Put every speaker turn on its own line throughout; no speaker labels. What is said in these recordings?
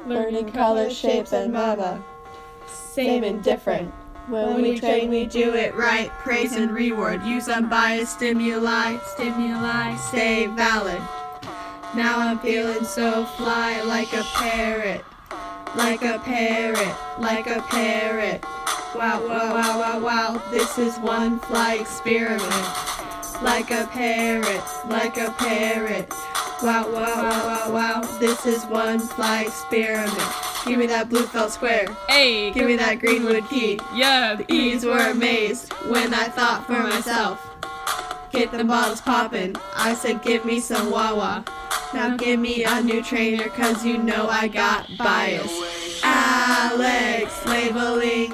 learning color, shapes, and mama. Same and different. When we train, we do it right. Praise and reward. Use unbiased stimuli. Stay valid. Now I'm feeling so fly, like a parrot. Like a parrot. Like a parrot. Wow, wow, wow, wow, wow. This is one fly experiment. Like a parrot. Like a parrot. Wow, wow, wow, wow, wow. This is one fly experiment. Give me that blue felt square.
Hey!
Give me that greenwood key.
Yeah!
The E's were amazed when I thought for myself. Get the bottles poppin'. I said give me some Wawa. Now give me a new trainer, cause you know I got bias. Alex, labeling,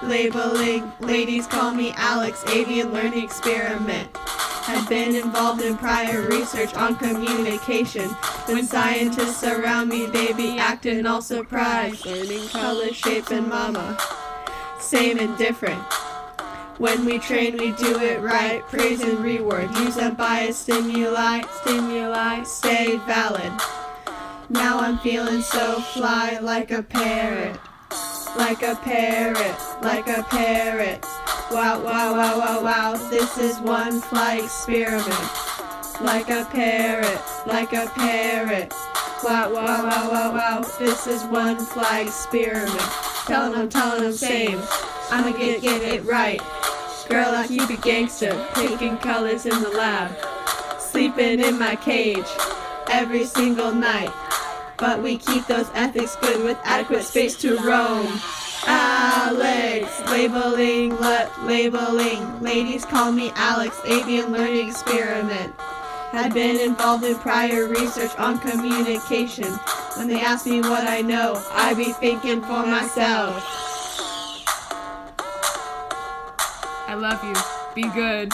labeling. Ladies call me Alex, avian learning experiment. Had been involved in prior research on communication. When scientists around me, they be acting all surprised. Learning color, shape, and mama. Same and different. When we train, we do it right. Praise and reward. Use unbiased stimuli. Stay valid. Now I'm feeling so fly, like a parrot. Like a parrot. Like a parrot. Wow, wow, wow, wow, wow. This is one fly experiment. Like a parrot. Like a parrot. Wow, wow, wow, wow, wow. This is one fly experiment. Telling them same. I'ma get it right. Girl, I keep it gangster, picking colors in the lab, sleeping in my cage every single night. But we keep those ethics good with adequate space to roam. Alex, labeling, labeling. Ladies call me Alex, avian learning experiment. Had been involved in prior research on communication. When they ask me what I know, I be thinking for myself.
I love you. Be good.